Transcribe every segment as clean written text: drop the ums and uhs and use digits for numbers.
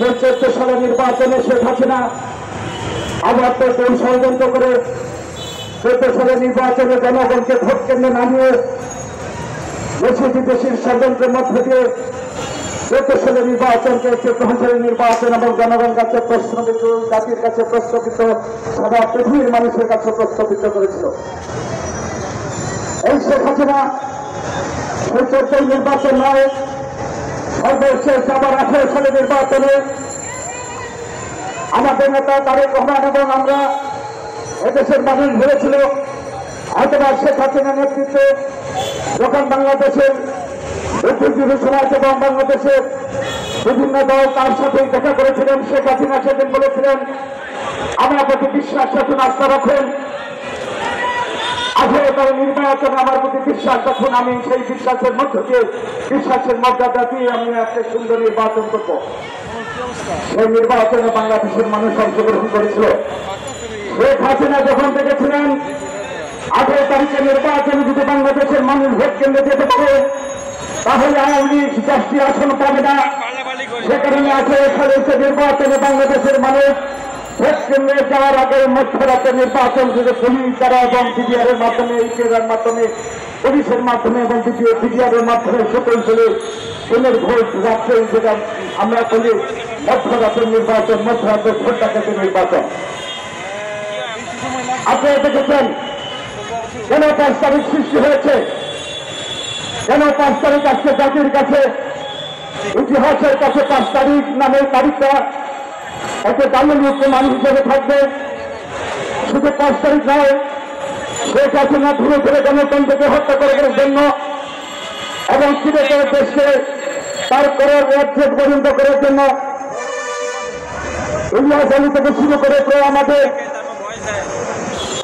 14 সালের নির্বাচনে শেখ হাসিনা আবার তো ষড়যন্ত্র করে 14 সালের নির্বাচনে জনগণকে ভোট কেন্দ্রে নামিয়ে দেশি বিদেশির ষড়যন্ত্রের মধ্য দিয়ে 14 সালের নির্বাচনকে 14 সালের নির্বাচন এবং জনগণের কাছে প্রশ্নবিদ্ধ, জাতির কাছে প্রশ্নবিদ্ধ, সারা পৃথিবীর মানুষের কাছে প্রশ্নবিদ্ধ করেছিল। এই শেখ হাসিনা 14 নির্বাচন নয়, সর্বশেষ আবার 18 সালের নির্বাচনে আমাদের নেতা তারেক রহমান এবং আমরা এদেশের মানুষ ভেবেছিল হয়তোবা শেখ হাসিনার নেতৃত্বে যখন বাংলাদেশের বুদ্ধিজীবী সমাজ এবং বাংলাদেশের বিভিন্ন দল তার সাথে দেখা করেছিলেন, শেখ হাসিনা সেদিন বলেছিলেন আমার প্রতি বিশ্বাস রাখুন, আস্থা রাখুন, 18 নির্বাচনে আমার প্রতি বিশ্বাস রাখুন, আমি সেই বিশ্বাসের মধ্য দিয়ে বিশ্বাসের মর্যাদা দিয়ে আমি একটা সুন্দর নির্বাচন করব। সেই নির্বাচনে বাংলাদেশের মানুষ অংশগ্রহণ করেছিল। শেখ হাসিনা যখন দেখেছিলেন 18 তারিখে নির্বাচনে যদি বাংলাদেশের মানুষ ভোট কেন্দ্রে যেতে পারে তাহলে আওয়ামী লীগ 10টি আসন পাবে না, সে কারণে 18 সালের নির্বাচনে বাংলাদেশের মানুষ ভোট কেন্দ্রে যাওয়ার আগে মধ্যরাতে নির্বাচন যদি পুলিশ দ্বারা এবং বিডিআরের মাধ্যমে, ইপিআরের মাধ্যমে, পুলিশের মাধ্যমে এবং বিডিআরের মাধ্যমে সকল চলে পুনের ভোট রাত্রে, যেটা আমরা বলি মধ্যরাতের নির্বাচন, মধ্যরাতের ভোট ডাকাতের নির্বাচন। আপনারা দেখেছেন কেন 5 তারিখ সৃষ্টি হয়েছে, কেন 5 তারিখ আজকে জাতির কাছে, ইতিহাসের কাছে 5 তারিখ নামের তারিখটা একটা দাম্যযুক্ত মানুষ হিসেবে থাকবে। শুধু 5 তারিখ নয়, শেখ হাসিনা ধীরে ধীরে গণতন্ত্রকে হত্যা করার জন্য এবং ধীরে ধীরে দেশকে তার করার রাজ্যে পরিণত করার জন্য ইলিয়াস আলী থেকে শুরু করে প্রায় আমাদের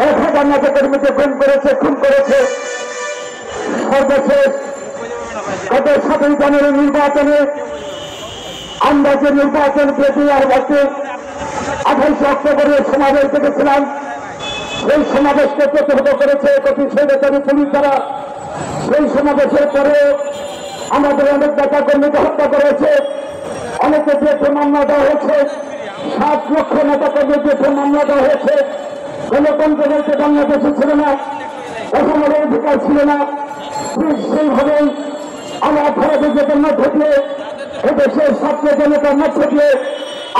1000 নেতা কর্মীকে খুন করেছে। সর্বশেষ গত 7 জানুয়ারি নির্বাচনে আমরা যে নির্বাচন প্রক্রিয়ার মধ্যে 28 অক্টোবরের সমাবেশ দেখেছিলাম, সেই সমাবেশকে প্রতিহত করেছে প্রতিষেধকারী পুলিশ দ্বারা। সেই সমাবেশের পরে আমাদের অনেক নেতা কর্মীকে হত্যা করেছে, অনেকে বিরুদ্ধে মামলা দেওয়া হয়েছে, 7 লক্ষ নেতা কর্মীর বিরুদ্ধে মামলা দেওয়া হয়েছে। গণতন্ত্র বলতে বাংলাদেশে ছিল না, অসমের অধিকার ছিল না। ঠিক সেইভাবেই আমার ভারতের মধ্য দিয়ে এদেশের ছাত্র জনতার মধ্য দিয়ে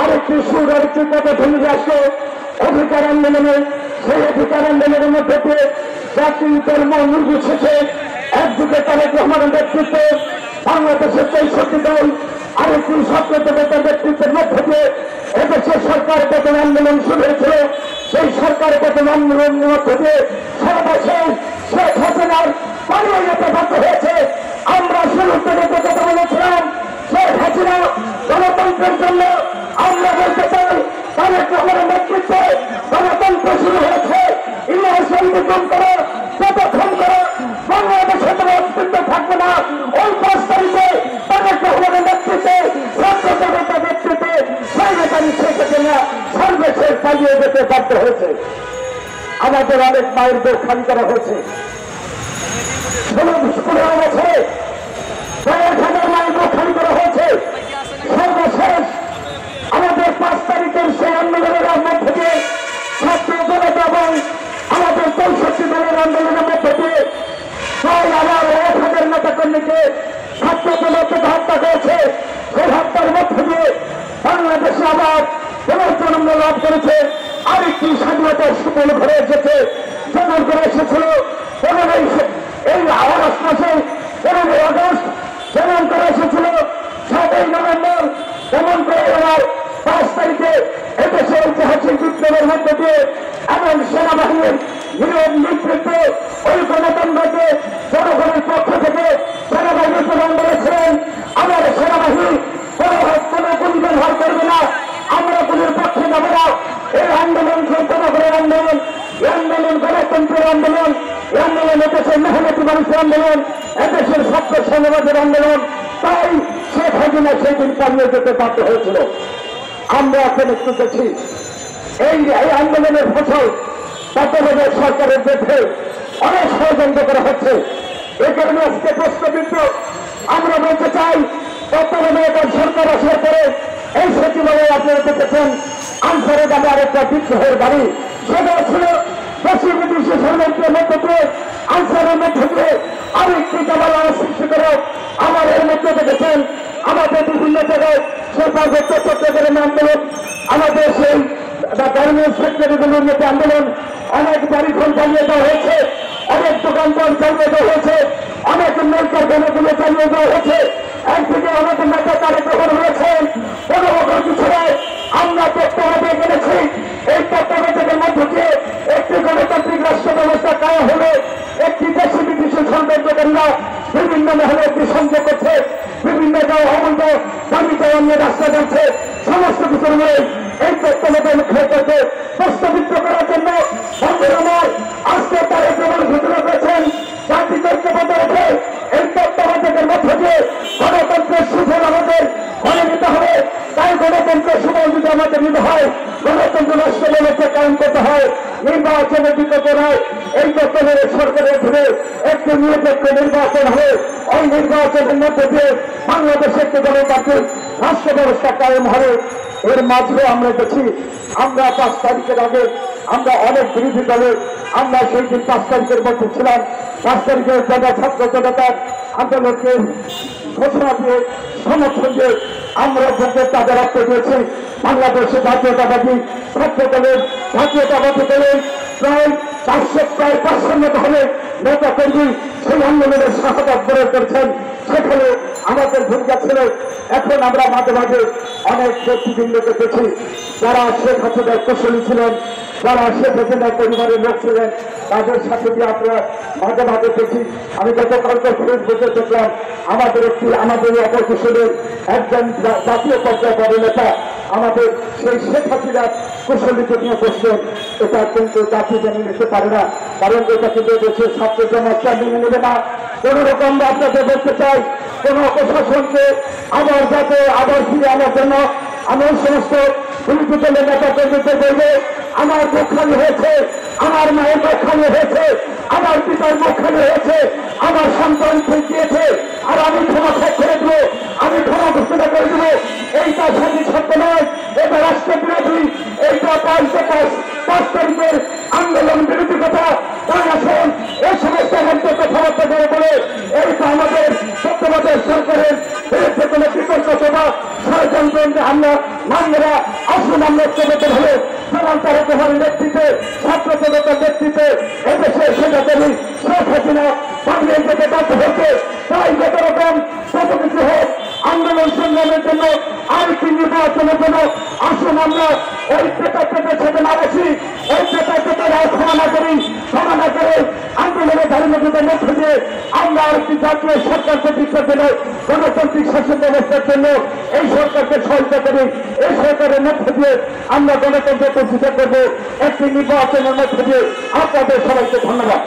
আরেকটি সুর, আরেকটি কথা ভেঙে আসে অধিকার আন্দোলনে। সেই অধিকার আন্দোলনের মধ্যে দিয়ে জাতি ধর্ম নির্বিশেষে একদিকে তারেক রহমানের নেতৃত্বে বাংলাদেশের 64 দল, আরেকটি ছাত্র জনতার নেতৃত্বের মধ্য দিয়ে এদেশের সরকার পতন আন্দোলন শুরু হয়েছিল। সেই সরকার পতন আন্দোলনের মধ্য দিয়ে সর্বশেষ শেখ হাসিনার পালিয়ে যেতে বাধ্য হয়েছে। আমরা শুরু থেকে কথা বলেছিলাম শেখ হাসিনা গণতন্ত্রের জন্য, আমরা বলতে চাই তারেক রহমানের নেতৃত্বে গণতন্ত্র শুরু হয়েছে। ইলিয়াস আলীকে গুম করে যতক্ষণ করে বাংলাদেশে কোনো অস্তিত্ব থাকবে না। ওই 5 তারিখে তারেক রহমানের নেতৃত্বে, ছাত্র জনতার নেতৃত্বে সর্বকারী শেখ হাসিনা সর্বশেষ পালিয়ে যেতে বাধ্য হয়েছে। আমাদের অনেক মায়ের বুক খালি করা হয়েছে। 16 বছরে 10,000 মায়ের বুক খালি করা হয়েছে। সর্বশেষ আমাদের 5 তারিখের সেই আন্দোলনের মধ্য দিয়ে ছাত্র জনতা এবং আমাদের 64 দলের আন্দোলনের মধ্য দিয়ে প্রায় আবার 1,000 নেতা কর্মীকে ছাত্র জনতা হত্যা করেছে। সেই হত্যার মধ্য দিয়ে বাংলাদেশে আবার পুনর্জন্ম লাভ করেছে, আরেকটি স্বাধীনতার সুফল ঘরে এসেছে। যেমন করে এসেছিল 15 এই আগস্ট মাসে, 15 আগস্ট যেমন করে এসেছিল 7 নভেম্বর, তেমন করে এবার 5 তারিখে এদেশের ঐতিহাসিক বিপ্লবের মধ্য দিয়ে এবং সেনাবাহিনীর নিরব নেতৃত্বে ওই গণতন্ত্রকে জনগণের পক্ষ থেকে সেনাবাহিনী প্রদান করেছিলেন। আমার সেনাবাহিনী কোনো গুঞ্জন করবে না, আমরা কোনের পক্ষে যাব না। এই আন্দোলন জনগণের আন্দোলন, এই আন্দোলন গণতন্ত্রের আন্দোলন, এই আন্দোলন এদেশের মেহনতি মানুষের আন্দোলন, এদেশের ছাত্র সমাজের আন্দোলন। তাই শেখ হাসিনা সেদিন পালিয়ে যেতে বাধ্য হয়েছিল। আমরা এখন একটু দেখি এই আন্দোলনের ফসল তত্ত্বাবধায়ক সরকারের বিরুদ্ধে অনেক ষড়যন্ত্র করা হচ্ছে। এই কারণে আজকে প্রশ্নবিদ্ধ আমরা বলতে চাই তত্ত্বাবধায়ক সরকার আসার পরে এই সচিবালয়ে আপনারা দেখেছেন আনসারে দামে আরেকটা বিদ্রোহের বাড়ি, সেটা ছিল দেশি বিদেশি সৈন্যের মধ্যে দিয়ে আনসারের মধ্যে দিয়ে আরেকটি জামালা সৃষ্টি করে আমার এর মধ্যে দেখেছেন আমাদের বিভিন্ন জায়গায় সেই পার্বত্য চট্টগ্রামের আন্দোলন, আমাদের সেই গার্মেন্টস ফ্যাক্টরিগুলোর মধ্যে আন্দোলন, অনেক বাড়িঘর জ্বালিয়ে দেওয়া হয়েছে, অনেক দোকানপাট জ্বালিয়ে দেওয়া হয়েছে, অনেক মিল কারখানাগুলো জ্বালিয়ে দেওয়া হয়েছে, একদিকে অনেক নেতা তারা গ্রহণ হয়েছেন। কোনো কিছু নয়, আমরা তত্ত্বাবধানে গেছি এই তত্ত্বাবধানের মধ্য দিয়ে একটি গণতান্ত্রিক রাষ্ট্র ব্যবস্থা কায়া হলে একটি দেশি বিদেশি সৌন্দর্যকারীরা বিভিন্ন মহলে একটি সংযোগ করছে, বিভিন্ন অবৈধ দাবি চাওয়া নিয়ে রাস্তা যাচ্ছে, সমস্ত কিছুর নিয়ে এই তত্ত্বাবধান ক্ষেত্রকে প্রস্তাবিত করার জন্য বন্ধুরা আজকে তারা কেবল ঘোষণা করেছেন জাতিকে ঐক্যবদ্ধ রেখে এই তত্ত্বাবধানের মধ্য দিয়ে গণতন্ত্রের সুফল আমাদের ঘরে নিতে হবে। তাই গণতন্ত্রের সুফল যদি আমাদের নিতে হয়, গণতন্ত্র রাষ্ট্র ব্যবস্থা কায়েম করতে হয়, নির্বাচনের বিকল্প নয়। এই তত্ত্বের সরকারের ধরে একটি নিরপেক্ষ নির্বাচন হবে, ওই নির্বাচনের মধ্যে দিয়ে বাংলাদেশে একটি গণতান্ত্রিক রাষ্ট্র ব্যবস্থা কায়েম হবে। এর মাঝে আমরা দেখি আমরা 5 তারিখের আগে আমরা অনেক বিরোধী দলের আমরা সেই দিন 5 তারিখের মধ্যে ছিলাম। 5 তারিখের ছাত্র জনতার আন্দোলনকে ঘোষণা দিয়ে সমর্থন দিয়ে আমরা ভোটের তাদের রক্ত দিয়েছি। বাংলাদেশে জাতীয়তাবাদী ছাত্র দলের জাতীয়তাবাদী দলের প্রায় 500 হলে নেতা কর্মী সেই আন্দোলনের শাহাদাত বরণ করেছেন। সেখানে আমাদের ভূমিকা ছিল। এখন আমরা মাঝে মাঝে অনেক ব্যক্তিবৃন্দকে দেখি যারা শেখ হাসিনার কুশলী ছিলেন, যারা শেখ হাসিনার পরিবারের লোক ছিলেন, তাদের সাথে দিয়ে আমরা মাঝে মাঝে দেখি। আমি গতকালকে ফেসবুকে দেখলাম আমাদের অপকুশলের একজন জাতীয় পর্যায়ে বড় নেতা আমাদের সেই শেখ হাসিনার কুশলীকে নিয়ে বসছেন। এটা কিন্তু জাতি মেনে নিতে পারে না, কারণ এটা কিন্তু দেশের ছাত্র জনতা মেনে নেবে না। কোন রকম আপনাদের বলতে চাই, কোন প্রশাসনকে আবার ফিরে আনার জন্য আমি সমস্ত বিরোধী দলের নেতা কর্মীদের বলবো, আমার মুখ খালি হয়েছে, আমার মায়ের মুখ খালি হয়েছে, আমার পিতার মুখ খালি হয়েছে, আমার সন্তান ঠিক দিয়েছে, আর আমি ক্ষমা করে দেবো, আমি ক্ষমা ঘোষণা করে দেবো। এইটা স্বাধীন সত্য নয়, এটা রাষ্ট্র বিরোধী, এইটা 5 তারিখের আন্দোলন বিরোধী কথা। তাই আসুন এই সমস্ত মন্ত্র কথাবার্তা করে বলে এইটা আমাদের তত্ত্বাবধায়ক সরকারের বিরুদ্ধে কোনো বিকল্প অথবা ষড়যন্ত্র আমরা মানবেরা আসুন আমরা ঐক্যবদ্ধ হলে সমান্তর প্রভাবের নেতৃত্বে ছাত্র জনতার নেতৃত্বে এদেশে সেনাকারী শেখ হাসিনা বাংলাদেশ থেকে বাধ্য হচ্ছে। তাই যত রকম কত কিছু হোক আন্দোলন সংগ্রামের জন্য আরেকটি নির্বাচনের জন্য আসুন আমরা ওই পেটের সাথে না বসি, ওই পেটের ক্ষমা না করি, ক্ষমা না করে আন্দোলনের ধারণাদের মধ্যে দিয়ে আমরা আরেকটি জাতীয় সরকার প্রতিষ্ঠার জন্য গণতান্ত্রিক শাসন ব্যবস্থার জন্য এই সরকারকে সহায়তা করি। এই সরকারের মধ্যে দিয়ে আমরা গণতন্ত্র প্রতিষ্ঠা করবো একটি নির্বাচনের মধ্যে দিয়ে। আপনাদের সবাইকে ধন্যবাদ।